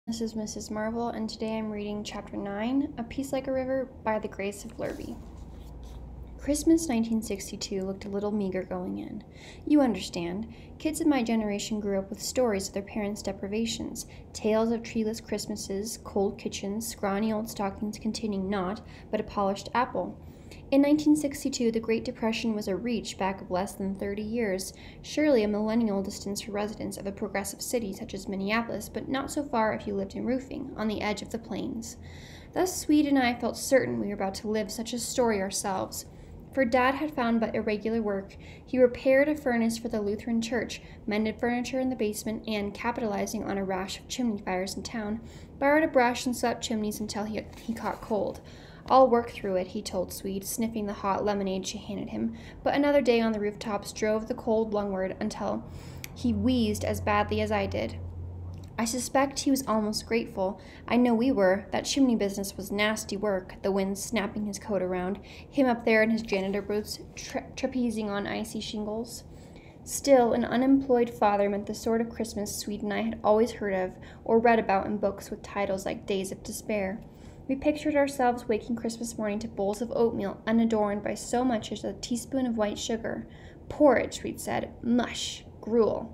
This is Mrs. Marvel, and today I'm reading Chapter 9, A Peace Like a River by the Grace of Lurby. Christmas 1962 looked a little meager going in. You understand, kids of my generation grew up with stories of their parents' deprivations, tales of treeless Christmases, cold kitchens, scrawny old stockings containing naught but a polished apple. In 1962, the Great Depression was a reach back of less than 30 years, surely a millennial distance for residents of a progressive city such as Minneapolis, but not so far if you lived in roofing, on the edge of the plains. Thus, Swede and I felt certain we were about to live such a story ourselves. For Dad had found but irregular work. He repaired a furnace for the Lutheran church, mended furniture in the basement, and, capitalizing on a rash of chimney fires in town, borrowed a brush and swept chimneys until he caught cold. I'll work through it, he told Swede, sniffing the hot lemonade she handed him, but another day on the rooftops drove the cold lungward until he wheezed as badly as I did. I suspect he was almost grateful. I know we were. That chimney business was nasty work, the wind snapping his coat around, him up there in his janitor boots, trapezing on icy shingles. Still, an unemployed father meant the sort of Christmas Swede and I had always heard of or read about in books with titles like Days of Despair. We pictured ourselves waking Christmas morning to bowls of oatmeal unadorned by so much as a teaspoon of white sugar. Porridge, we'd said. Mush. Gruel.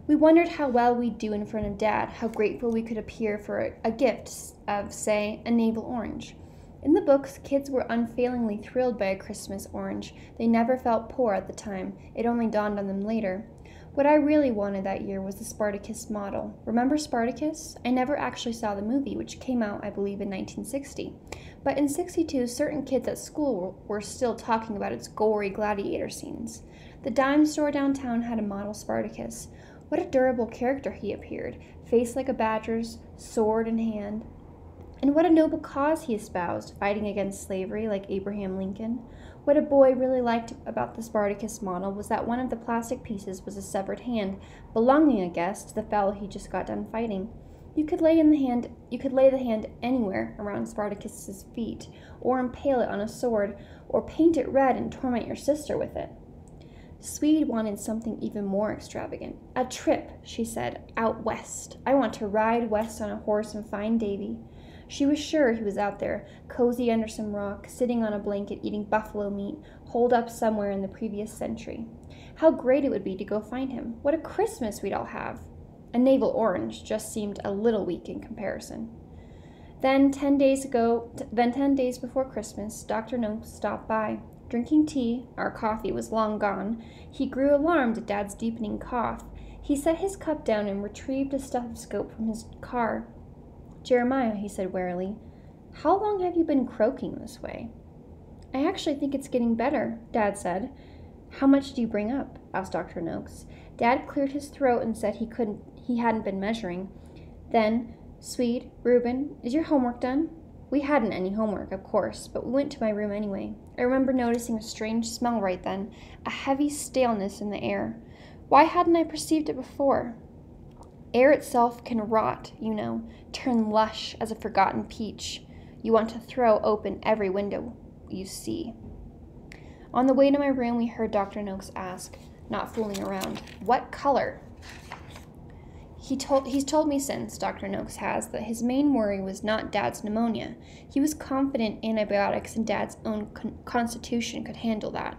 We wondered how well we'd do in front of Dad, how grateful we could appear for a gift of, say, a navel orange. In the books, kids were unfailingly thrilled by a Christmas orange. They never felt poor at the time. It only dawned on them later. What I really wanted that year was the Spartacus model. Remember Spartacus? I never actually saw the movie, which came out, I believe, in 1960. But in 62, certain kids at school were still talking about its gory gladiator scenes. The dime store downtown had a model Spartacus. What a durable character he appeared, face like a badger's, sword in hand. And what a noble cause he espoused, fighting against slavery like Abraham Lincoln. What a boy really liked about the Spartacus model was that one of the plastic pieces was a severed hand, belonging, I guess, to the fellow he just got done fighting. You could lay the hand anywhere around Spartacus's feet, or impale it on a sword, or paint it red and torment your sister with it. Swede wanted something even more extravagant. A trip, she said, out west. I want to ride west on a horse and find Davy. She was sure he was out there, cozy under some rock, sitting on a blanket eating buffalo meat, holed up somewhere in the previous century. How great it would be to go find him. What a Christmas we'd all have. A navel orange just seemed a little weak in comparison. Then 10 days before Christmas, Dr. Noakes stopped by. Drinking tea, our coffee was long gone. He grew alarmed at Dad's deepening cough. He set his cup down and retrieved a stethoscope from his car. Jeremiah, he said warily, how long have you been croaking this way? I actually think it's getting better, Dad said. How much do you bring up? Asked Dr. Noakes. Dad cleared his throat and said he hadn't been measuring. Then, Swede, Reuben, is your homework done? We hadn't any homework, of course, but we went to my room anyway. I remember noticing a strange smell right then, a heavy staleness in the air. Why hadn't I perceived it before? Air itself can rot, you know, turn lush as a forgotten peach. You want to throw open every window you see. On the way to my room, we heard Dr. Noakes ask, not fooling around, what color? He's told me since, Dr. Noakes has, that his main worry was not Dad's pneumonia. He was confident antibiotics and Dad's own constitution could handle that.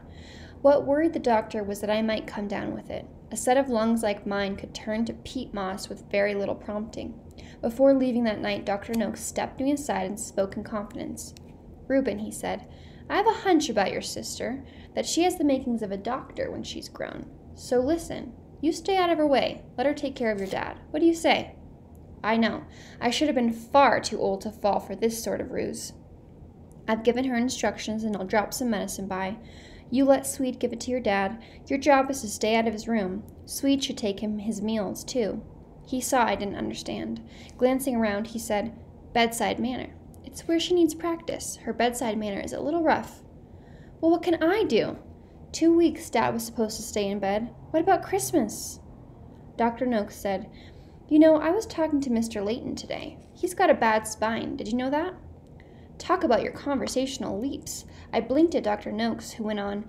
What worried the doctor was that I might come down with it. A set of lungs like mine could turn to peat moss with very little prompting. Before leaving that night, Dr. Noakes stepped me aside and spoke in confidence. Reuben, he said, I have a hunch about your sister, that she has the makings of a doctor when she's grown. So listen. You stay out of her way. Let her take care of your dad. What do you say? I know. I should have been far too old to fall for this sort of ruse. I've given her instructions and I'll drop some medicine by. You let Swede give it to your dad. Your job is to stay out of his room. Swede should take him his meals, too. He saw I didn't understand. Glancing around, he said, bedside manner. It's where she needs practice. Her bedside manner is a little rough. Well, what can I do? 2 weeks Dad was supposed to stay in bed. What about Christmas? Dr. Noakes said, you know, I was talking to Mr. Layton today. He's got a bad spine. Did you know that? Talk about your conversational leaps. I blinked at Dr. Noakes, who went on,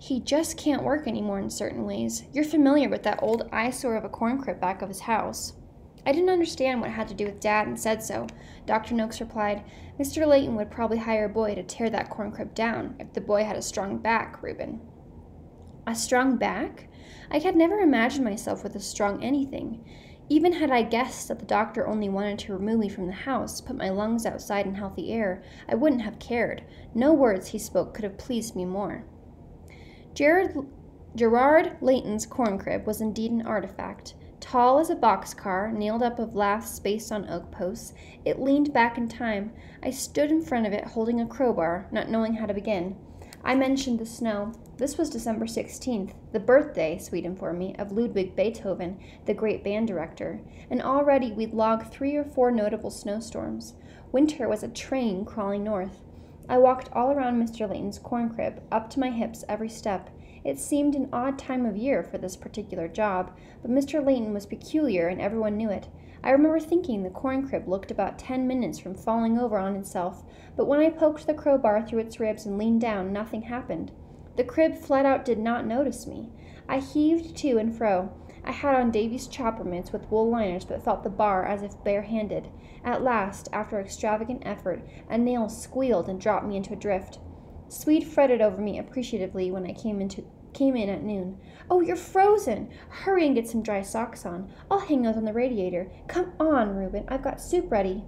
he just can't work anymore in certain ways. You're familiar with that old eyesore of a corn crib back of his house. I didn't understand what it had to do with Dad and said so. Dr. Noakes replied, Mr. Layton would probably hire a boy to tear that corn crib down if the boy had a strong back, Reuben. A strong back? I had never imagined myself with a strong anything. Even had I guessed that the doctor only wanted to remove me from the house, put my lungs outside in healthy air, I wouldn't have cared. No words he spoke could have pleased me more. Gerard Layton's corn crib was indeed an artifact. Tall as a boxcar, nailed up of laths spaced on oak posts, it leaned back in time. I stood in front of it holding a crowbar, not knowing how to begin. I mentioned the snow. This was December 16th, the birthday, Sweet informed me, of Ludwig Beethoven, the great band director, and already we'd logged 3 or 4 notable snowstorms. Winter was a train crawling north. I walked all around Mr. Layton's corn crib, up to my hips every step. It seemed an odd time of year for this particular job, but Mr. Layton was peculiar and everyone knew it. I remember thinking the corn crib looked about 10 minutes from falling over on itself, but when I poked the crowbar through its ribs and leaned down, nothing happened. The crib flat out did not notice me. I heaved to and fro. I had on Davy's chopper mitts with wool liners but felt the bar as if bare-handed. At last, after extravagant effort, a nail squealed and dropped me into a drift. Swede fretted over me appreciatively when I came in at noon. Oh, you're frozen! Hurry and get some dry socks on. I'll hang those on the radiator. Come on, Reuben, I've got soup ready.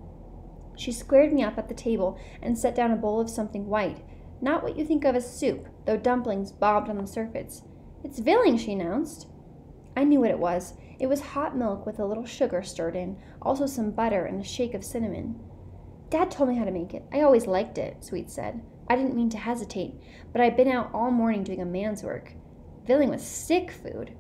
She squared me up at the table and set down a bowl of something white. Not what you think of as soup, though dumplings bobbed on the surface. It's villing, she announced. I knew what it was. It was hot milk with a little sugar stirred in, also some butter and a shake of cinnamon. Dad told me how to make it. I always liked it, Sweet said. I didn't mean to hesitate, but I'd been out all morning doing a man's work. Villing was sick food.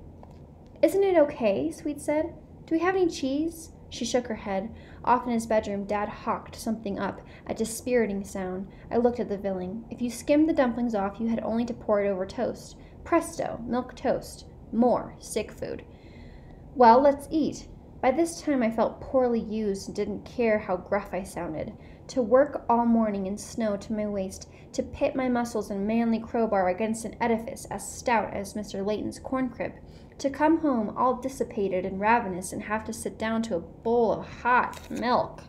Isn't it okay? Sweet said. Do we have any cheese? She shook her head. Off in his bedroom, Dad hawked something up, a dispiriting sound. I looked at the villing. If you skimmed the dumplings off, you had only to pour it over toast. Presto, milk toast. More sick food. Well, let's eat. By this time I felt poorly used and didn't care how gruff I sounded. To work all morning in snow to my waist, to pit my muscles and manly crowbar against an edifice as stout as Mr. Layton's corn crib, to come home all dissipated and ravenous and have to sit down to a bowl of hot milk.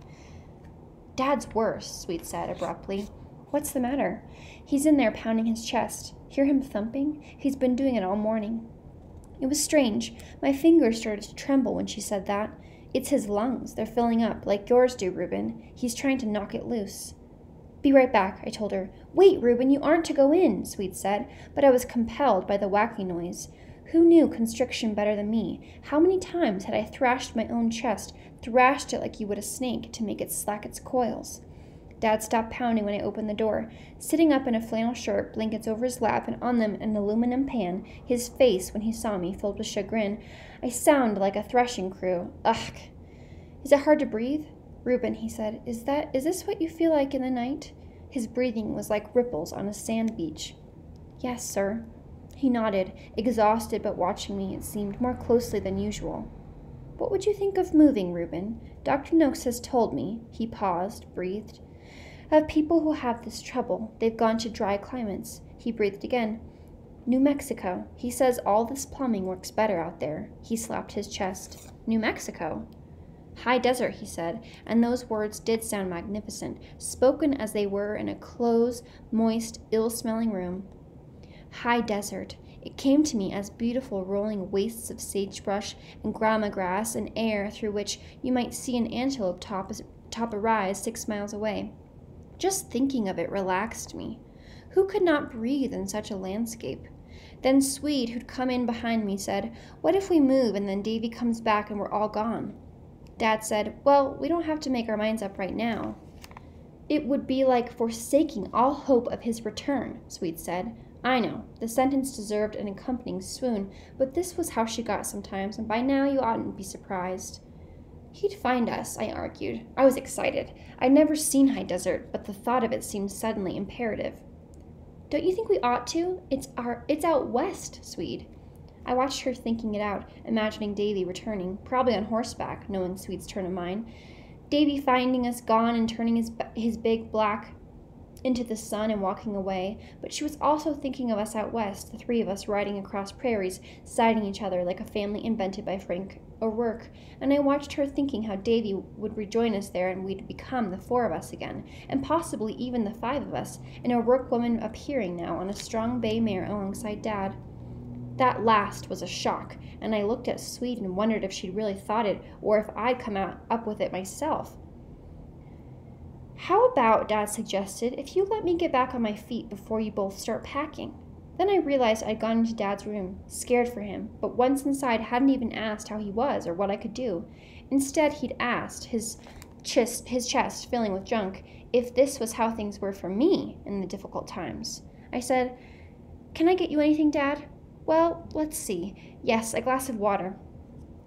Dad's worse, Sweet said abruptly. What's the matter? He's in there pounding his chest. Hear him thumping? He's been doing it all morning. It was strange. My fingers started to tremble when she said that. It's his lungs. They're filling up, like yours do, Reuben. He's trying to knock it loose. Be right back, I told her. Wait, Reuben, you aren't to go in, Sweet said, but I was compelled by the wacky noise. Who knew constriction better than me? How many times had I thrashed my own chest, thrashed it like you would a snake, to make it slack its coils? Dad stopped pounding when I opened the door. Sitting up in a flannel shirt, blankets over his lap, and on them an aluminum pan, his face, when he saw me, filled with chagrin. I sounded like a threshing crew. Ugh! Is it hard to breathe? Reuben, he said, is this what you feel like in the night? His breathing was like ripples on a sand beach. Yes, sir. He nodded, exhausted but watching me, it seemed, more closely than usual. What would you think of moving, Reuben? Dr. Noakes has told me, he paused, breathed, of people who have this trouble. They've gone to dry climates. He breathed again. New Mexico. He says all this plumbing works better out there. He slapped his chest. New Mexico? High desert, he said, and those words did sound magnificent, spoken as they were in a close, moist, ill-smelling room. High desert. It came to me as beautiful rolling wastes of sagebrush and grama grass and air through which you might see an antelope top a rise 6 miles away. Just thinking of it relaxed me. Who could not breathe in such a landscape? Then Swede, who'd come in behind me, said, What if we move and then Davy comes back and we're all gone? Dad said, Well, we don't have to make our minds up right now. It would be like forsaking all hope of his return, Swede said. I know, the sentence deserved an accompanying swoon, but this was how she got sometimes, and by now you oughtn't be surprised. He'd find us, I argued. I was excited. I'd never seen high desert, but the thought of it seemed suddenly imperative. Don't you think we ought to? It's out west, Swede. I watched her thinking it out, imagining Davy returning, probably on horseback, knowing Swede's turn of mind. Davy finding us gone and turning his big black into the sun and walking away, but she was also thinking of us out west, the three of us riding across prairies, siding each other like a family invented by Frank O'Rourke, and I watched her thinking how Davy would rejoin us there and we'd become the four of us again, and possibly even the five of us, and O'Rourke woman appearing now on a strong bay mare alongside Dad. That last was a shock, and I looked at Sweet and wondered if she'd really thought it or if I'd come up with it myself. How about, Dad suggested, if you let me get back on my feet before you both start packing? Then I realized I'd gone into Dad's room, scared for him, but once inside hadn't even asked how he was or what I could do. Instead, he'd asked, his chest filling with junk, if this was how things were for me in the difficult times. I said, "Can I get you anything, Dad?" "Well, let's see. Yes, a glass of water."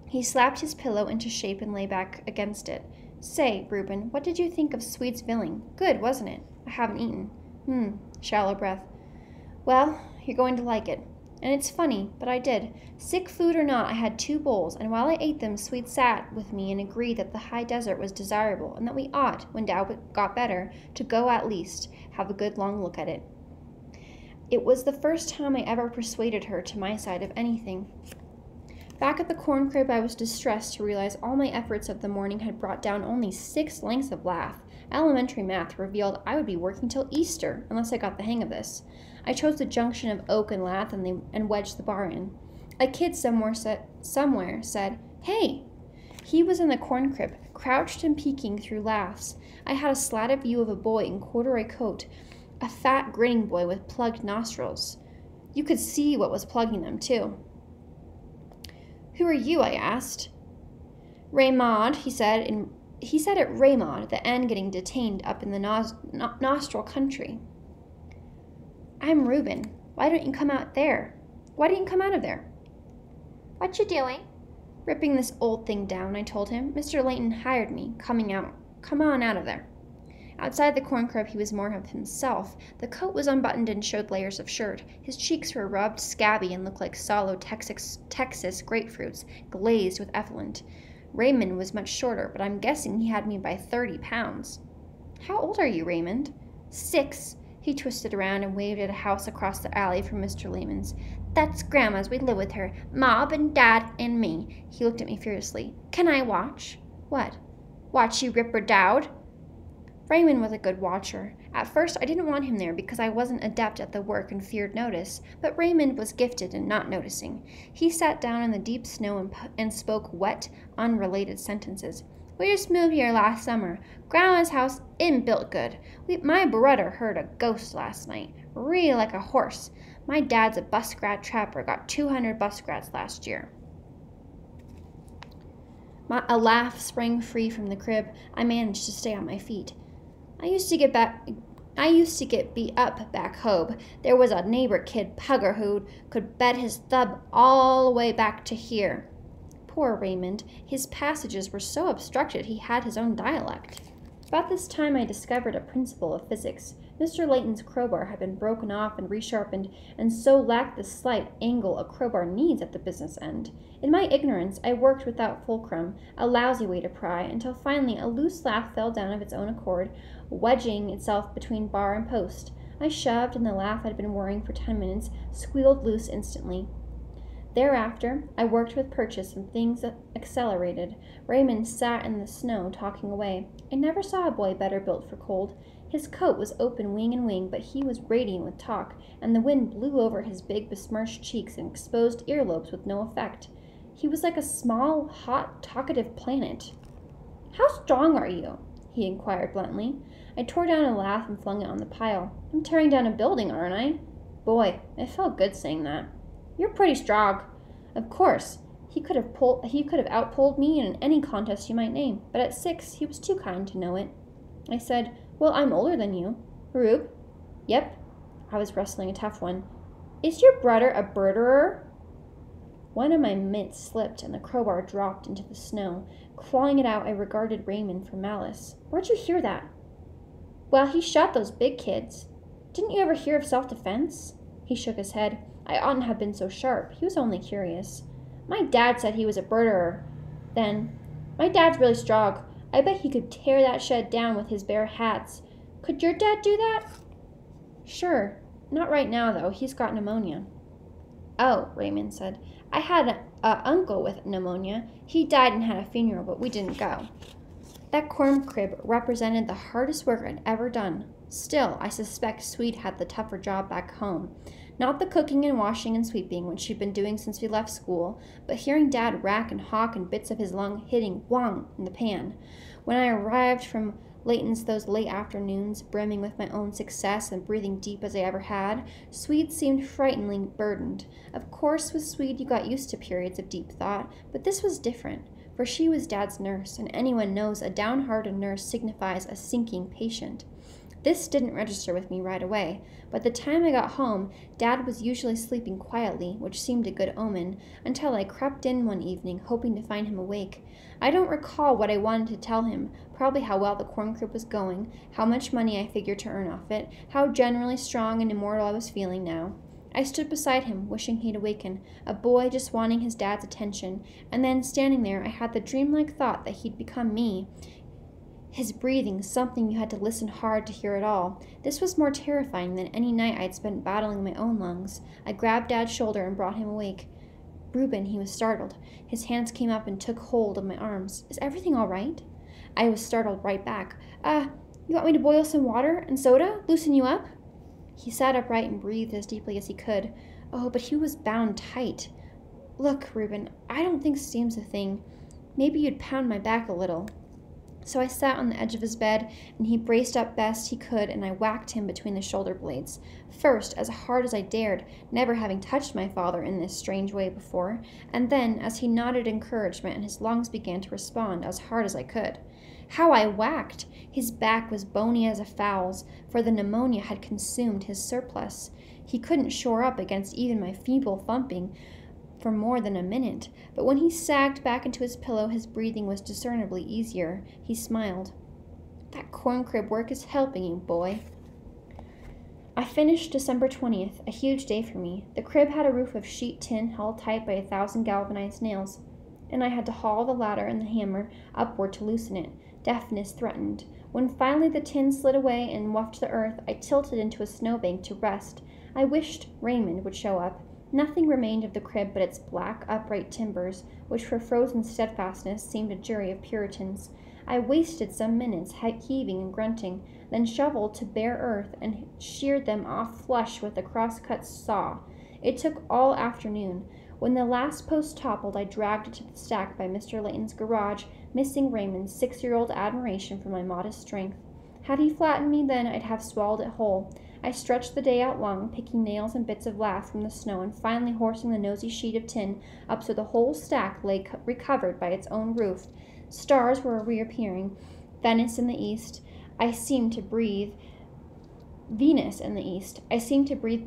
He slapped his pillow into shape and lay back against it. "Say, Reuben, what did you think of Sweet's filling? Good, wasn't it? I haven't eaten." Shallow breath. "Well, you're going to like it. And it's funny, but I did. Sick food or not, I had 2 bowls, and while I ate them, Sweet sat with me and agreed that the high desert was desirable, and that we ought, when Dad got better, to go at least, have a good long look at it. It was the first time I ever persuaded her to my side of anything. Back at the corn crib, I was distressed to realize all my efforts of the morning had brought down only 6 lengths of lath. Elementary math revealed I would be working till Easter, unless I got the hang of this. I chose the junction of oak and lath and wedged the bar in. A kid somewhere said, "Hey!" He was in the corn crib, crouched and peeking through laths. I had a slatted view of a boy in corduroy coat, a fat, grinning boy with plugged nostrils. You could see what was plugging them, too. "Who are you?" I asked. "Raymaud," he said. He said it Raymaud, the N getting detained up in the nostril country. "I'm Reuben. Why don't you come out there? Why didn't you come out of there?" "What you doing?" "Ripping this old thing down," I told him. "Mr. Layton hired me. Come on out of there." Outside the corn crib, he was more of himself. The coat was unbuttoned and showed layers of shirt. His cheeks were rubbed, scabby, and looked like sallow Texas grapefruits, glazed with effluent. Raymond was much shorter, but I'm guessing he had me by 30 pounds. "How old are you, Raymond?" 6. He twisted around and waved at a house across the alley from Mr. Lehman's. "That's Grandma's. We live with her. Mob and Dad and me." He looked at me furiously. "Can I watch?" "What?" "Watch you rip her dowd." Raymond was a good watcher. At first, I didn't want him there because I wasn't adept at the work and feared notice, but Raymond was gifted in not noticing. He sat down in the deep snow and spoke wet, unrelated sentences. "We just moved here last summer. Grandma's house isn't built good. My brother heard a ghost last night. Really like a horse. My dad's a buskrat trapper. Got 200 buskrats last year." A laugh sprang free from the crib. I managed to stay on my feet. I used to get beat up back home. There was a neighbor kid, Pugger, who could bet his thumb all the way back to here. Poor Raymond. His passages were so obstructed he had his own dialect. About this time I discovered a principle of physics. Mr. Layton's crowbar had been broken off and resharpened, and so lacked the slight angle a crowbar needs at the business end. In my ignorance, I worked without fulcrum, a lousy way to pry, until finally a loose lath fell down of its own accord, wedging itself between bar and post. I shoved, and the lath I'd been whirring for 10 minutes squealed loose instantly. Thereafter, I worked with purchase, and things accelerated. Raymond sat in the snow, talking away. I never saw a boy better built for cold. His coat was open wing and wing, but he was radiant with talk, and the wind blew over his big besmirched cheeks and exposed earlobes with no effect. He was like a small, hot, talkative planet. "How strong are you?" he inquired bluntly. I tore down a lath and flung it on the pile. "I'm tearing down a building, aren't I?" Boy, it felt good saying that. "You're pretty strong." Of course. He could have outpulled me in any contest you might name, but at 6 he was too kind to know it. I said, "Well, I'm older than you." "Rube?" "Yep." I was wrestling a tough one. "Is your brother a birderer?" One of my mitts slipped and the crowbar dropped into the snow. Clawing it out, I regarded Raymond for malice. "Where'd you hear that?" "Well, he shot those big kids. Didn't you ever hear of self-defense?" He shook his head. I oughtn't have been so sharp. He was only curious. "My dad said he was a birderer." Then, "My dad's really strong. I bet he could tear that shed down with his bare hands. Could your dad do that?" Sure. Not right now, though. He's got pneumonia. Oh, Raymond said. I had an uncle with pneumonia. He died and had a funeral, but we didn't go. That corn crib represented the hardest work I'd ever done. Still, I suspect Swede had the tougher job back home. Not the cooking and washing and sweeping, which she'd been doing since we left school, but hearing Dad rack and hawk and bits of his lung hitting whong in the pan. When I arrived from Layton's those late afternoons, brimming with my own success and breathing deep as I ever had, Swede seemed frighteningly burdened. Of course, with Swede you got used to periods of deep thought, but this was different, for she was Dad's nurse, and anyone knows a downhearted nurse signifies a sinking patient. This didn't register with me right away. By the time I got home, Dad was usually sleeping quietly, which seemed a good omen, until I crept in one evening, hoping to find him awake. I don't recall what I wanted to tell him, probably how well the corn crib was going, how much money I figured to earn off it, how generally strong and immortal I was feeling now. I stood beside him, wishing he'd awaken, a boy just wanting his dad's attention, and then, standing there, I had the dreamlike thought that he'd become me. His breathing, something you had to listen hard to hear at all. This was more terrifying than any night I'd spent battling my own lungs. I grabbed Dad's shoulder and brought him awake. Reuben, he was startled. His hands came up and took hold of my arms. Is everything all right? I was startled right back. You want me to boil some water and soda? Loosen you up? He sat upright and breathed as deeply as he could. Oh, but he was bound tight. Look, Reuben, I don't think steam's a thing. Maybe you'd pound my back a little. So I sat on the edge of his bed, and he braced up best he could, and I whacked him between the shoulder blades. First, as hard as I dared, never having touched my father in this strange way before, and then, as he nodded encouragement and his lungs began to respond, as hard as I could. How I whacked! His back was bony as a fowl's, for the pneumonia had consumed his surplus. He couldn't shore up against even my feeble thumping for more than a minute, but when he sagged back into his pillow, his breathing was discernibly easier. He smiled. That corn crib work is helping you, boy. I finished December 20th, a huge day for me. The crib had a roof of sheet tin held tight by 1,000 galvanized nails, and I had to haul the ladder and the hammer upward to loosen it. Deafness threatened. When finally the tin slid away and wafted the earth, I tilted into a snowbank to rest. I wished Raymond would show up. Nothing remained of the crib but its black, upright timbers, which for frozen steadfastness seemed a jury of Puritans. I wasted some minutes heaving and grunting, then shoveled to bare earth and sheared them off flush with a cross-cut saw. It took all afternoon. When the last post toppled, I dragged it to the stack by Mr. Layton's garage, missing Raymond's 6-year-old admiration for my modest strength. Had he flattened me then, I'd have swallowed it whole. I stretched the day out long, picking nails and bits of lath from the snow, and finally horsing the nosy sheet of tin up so the whole stack lay recovered by its own roof. Stars were reappearing. Venus in the east. I seemed to breathe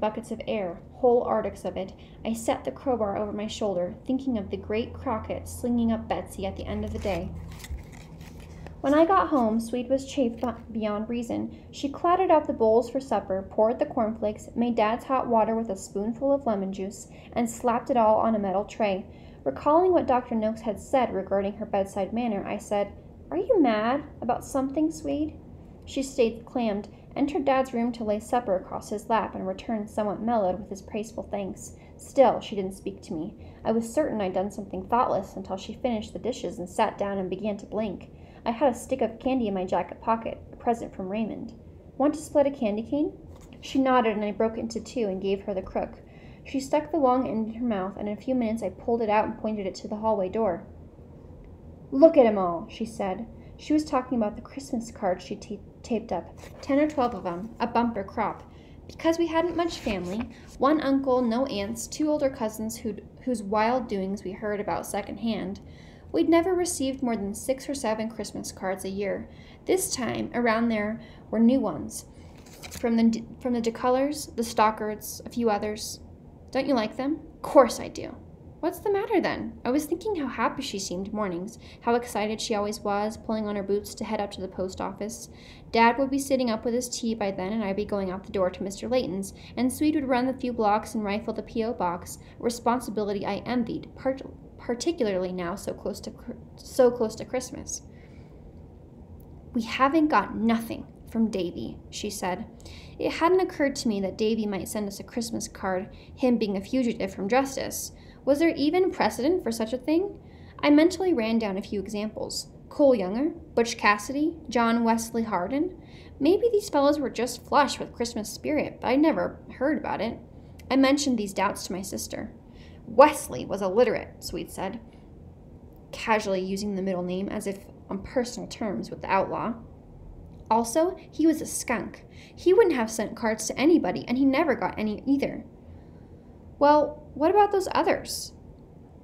buckets of air, whole arctics of it. I set the crowbar over my shoulder, thinking of the great Crockett slinging up Betsy at the end of the day. When I got home, Swede was chafed beyond reason. She clattered out the bowls for supper, poured the cornflakes, made Dad's hot water with a spoonful of lemon juice, and slapped it all on a metal tray. Recalling what Dr. Noakes had said regarding her bedside manner, I said, "Are you mad about something, Swede?" She stayed clammed, entered Dad's room to lay supper across his lap, and returned somewhat mellowed with his praiseful thanks. Still, she didn't speak to me. I was certain I'd done something thoughtless until she finished the dishes and sat down and began to blink. I had a stick of candy in my jacket pocket, a present from Raymond. Want to split a candy cane? She nodded, and I broke it into two and gave her the crook. She stuck the long end in her mouth, and in a few minutes I pulled it out and pointed it to the hallway door. Look at 'em all, she said. She was talking about the Christmas cards she taped up, 10 or 12 of them, a bumper crop. Because we hadn't much family, one uncle, no aunts, 2 older cousins whose wild doings we heard about secondhand, we'd never received more than 6 or 7 Christmas cards a year. This time, around there were new ones. From the DeColors, the Stockards, a few others. Don't you like them? Course I do. What's the matter then? I was thinking how happy she seemed mornings, how excited she always was, pulling on her boots to head up to the post office. Dad would be sitting up with his tea by then, and I'd be going out the door to Mr. Layton's, and Swede would run the few blocks and rifle the P.O. box, a responsibility I envied, particularly now so close to Christmas. We haven't got nothing, from Davy, she said. It hadn't occurred to me that Davy might send us a Christmas card, him being a fugitive from justice. Was there even precedent for such a thing? I mentally ran down a few examples. Cole Younger, Butch Cassidy, John Wesley Hardin. Maybe these fellows were just flush with Christmas spirit, but I never heard about it. I mentioned these doubts to my sister. Wesley was illiterate, Sweet said, casually using the middle name as if on personal terms with the outlaw. Also, he was a skunk. He wouldn't have sent cards to anybody, and he never got any either. Well, what about those others?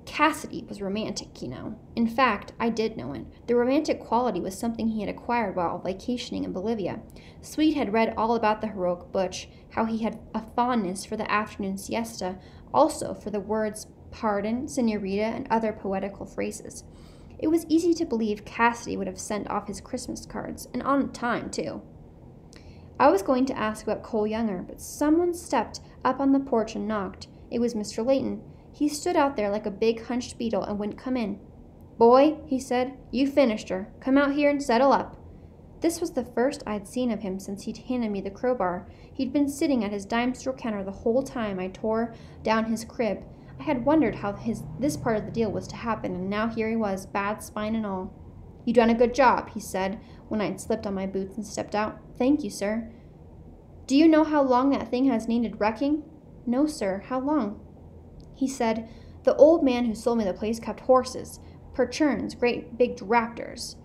Cassidy was romantic, you know. In fact, I did know it. The romantic quality was something he had acquired while vacationing in Bolivia. Sweet had read all about the heroic Butch, how he had a fondness for the afternoon siesta, also for the words pardon, senorita, and other poetical phrases. It was easy to believe Cassidy would have sent off his Christmas cards, and on time, too. I was going to ask about Cole Younger, but someone stepped up on the porch and knocked. It was Mr. Layton. He stood out there like a big hunched beetle and wouldn't come in. Boy, he said, you finished her. Come out here and settle up. This was the first I'd seen of him since he'd handed me the crowbar. He'd been sitting at his dime store counter the whole time I tore down his crib. I had wondered how this part of the deal was to happen, and now here he was, bad spine and all. You done a good job, he said, when I'd slipped on my boots and stepped out. Thank you, sir. Do you know how long that thing has needed wrecking? No, sir. How long? He said, the old man who sold me the place kept horses, percherons, great big raptors.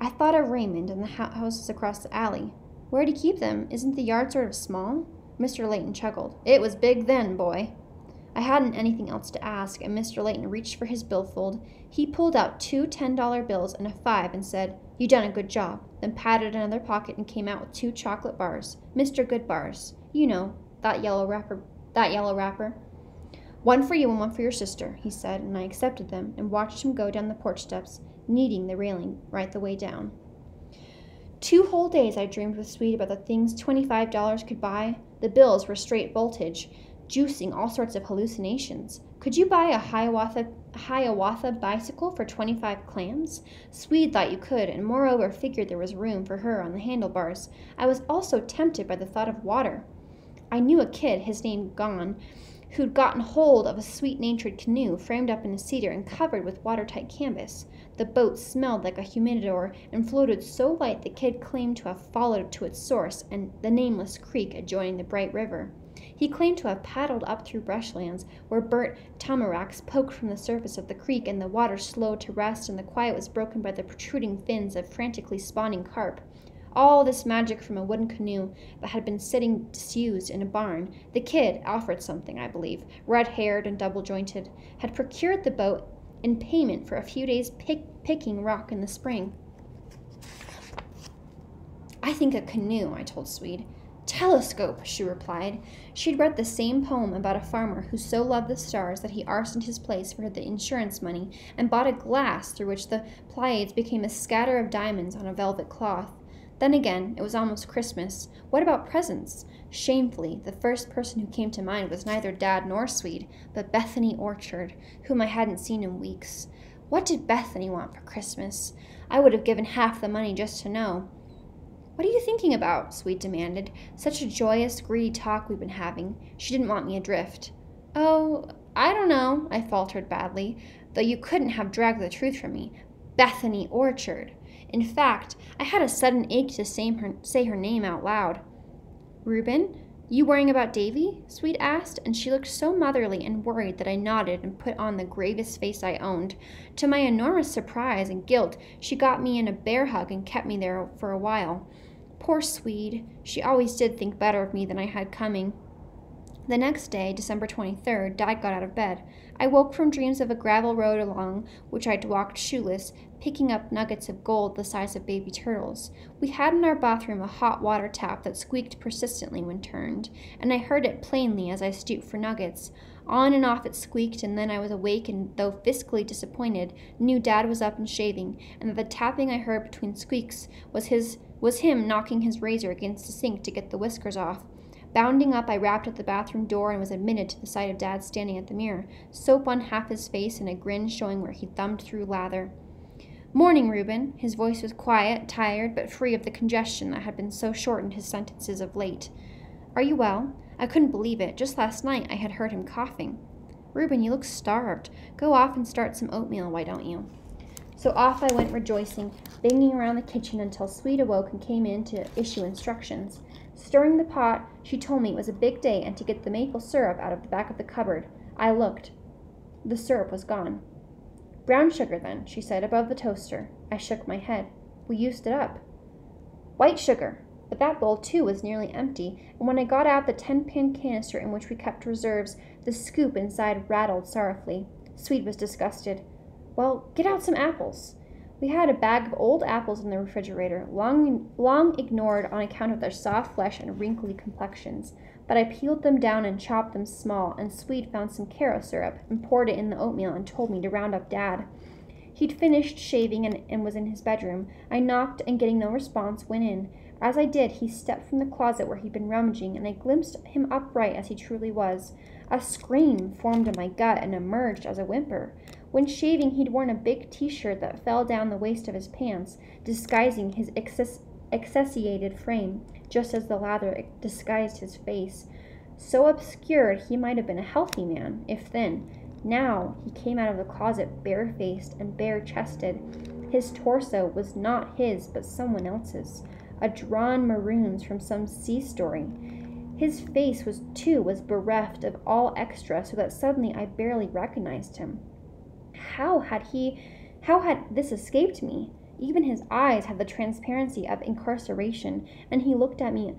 I thought of Raymond and the houses across the alley. Where'd he keep them? Isn't the yard sort of small? Mr. Layton chuckled. It was big then, boy. I hadn't anything else to ask, and Mr. Layton reached for his billfold. He pulled out 2 $10 bills and a 5 and said, You done a good job, then patted another pocket and came out with 2 chocolate bars. Mr. Goodbars. You know, that yellow wrapper. One for you and one for your sister, he said, and I accepted them and watched him go down the porch steps, kneading the railing right the way down. 2 whole days I dreamed with Sweet about the things $25 could buy. The bills were straight voltage, juicing all sorts of hallucinations. Could you buy a Hiawatha bicycle for 25 clams? Swede thought you could, and moreover figured there was room for her on the handlebars. I was also tempted by the thought of water. I knew a kid, his name Gon, who'd gotten hold of a sweet-natured canoe framed up in a cedar and covered with watertight canvas. The boat smelled like a humidor and floated so light the kid claimed to have followed to its source and the nameless creek adjoining the bright river. He claimed to have paddled up through brushlands where burnt tamaracks poked from the surface of the creek and the water slowed to rest and the quiet was broken by the protruding fins of frantically spawning carp. All this magic from a wooden canoe that had been sitting disused in a barn. The kid, Alfred something, I believe, red-haired and double-jointed, had procured the boat in payment for a few days picking rock in the spring. I think a canoe, I told Swede. Telescope, she replied. She'd read the same poem about a farmer who so loved the stars that he arsoned his place for the insurance money and bought a glass through which the Pleiades became a scatter of diamonds on a velvet cloth. Then again, it was almost Christmas. What about presents? Shamefully, the first person who came to mind was neither Dad nor Swede, but Bethany Orchard, whom I hadn't seen in weeks. What did Bethany want for Christmas? I would have given half the money just to know. What are you thinking about? Swede demanded. Such a joyous, greedy talk we've been having. She didn't want me adrift. Oh, I don't know, I faltered badly, though you couldn't have dragged the truth from me. Bethany Orchard. In fact, I had a sudden ache to say her name out loud. Reuben, you worrying about Davy? Swede asked, and she looked so motherly and worried that I nodded and put on the gravest face I owned. To my enormous surprise and guilt, she got me in a bear hug and kept me there for a while. Poor Swede. She always did think better of me than I had coming. The next day, December 23rd, Dad got out of bed. I woke from dreams of a gravel road along which I'd walked shoeless, picking up nuggets of gold the size of baby turtles. We had in our bathroom a hot water tap that squeaked persistently when turned, and I heard it plainly as I stooped for nuggets. On and off it squeaked, and then I was awake and, though fiscally disappointed, knew Dad was up and shaving, and that the tapping I heard between squeaks was him knocking his razor against the sink to get the whiskers off. Bounding up, I rapped at the bathroom door and was admitted to the sight of Dad standing at the mirror, soap on half his face and a grin showing where he thumbed through lather. "Morning, Reuben." His voice was quiet, tired, but free of the congestion that had been so shortened his sentences of late. "Are you well?" I couldn't believe it. Just last night I had heard him coughing. "Reuben, you look starved. Go off and start some oatmeal, why don't you?" So off I went rejoicing, banging around the kitchen until Sweet awoke and came in to issue instructions. Stirring the pot, she told me it was a big day and to get the maple syrup out of the back of the cupboard. I looked. The syrup was gone. "Brown sugar, then," she said, above the toaster. I shook my head. "We used it up." "White sugar." But that bowl, too, was nearly empty, and when I got out the 10-pan canister in which we kept reserves, the scoop inside rattled sorrowfully. Sweet was disgusted. "Well, get out some apples." We had a bag of old apples in the refrigerator, long ignored on account of their soft flesh and wrinkly complexions. But I peeled them down and chopped them small, and Sweet found some Caro syrup and poured it in the oatmeal and told me to round up Dad. He'd finished shaving and was in his bedroom. I knocked and, getting no response, went in. As I did, he stepped from the closet where he'd been rummaging, and I glimpsed him upright as he truly was. A scream formed in my gut and emerged as a whimper. When shaving, he'd worn a big T-shirt that fell down the waist of his pants, disguising his emaciated frame, just as the lather disguised his face. So obscured, he might have been a healthy man, if thin. Now he came out of the closet bare-faced and bare-chested. His torso was not his, but someone else's, a drawn maroons from some sea story. His face was bereft of all extra, so that suddenly I barely recognized him. How had this escaped me? Even his eyes had the transparency of incarceration, and he looked at me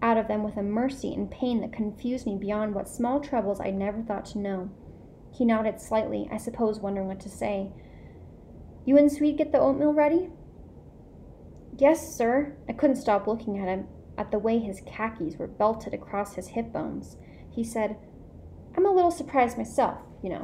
out of them with a mercy and pain that confused me beyond what small troubles I never thought to know. He nodded slightly, I suppose wondering what to say. "You and Sweet get the oatmeal ready?" "Yes, sir." I couldn't stop looking at him, at the way his khakis were belted across his hip bones. He said, "I'm a little surprised myself, you know."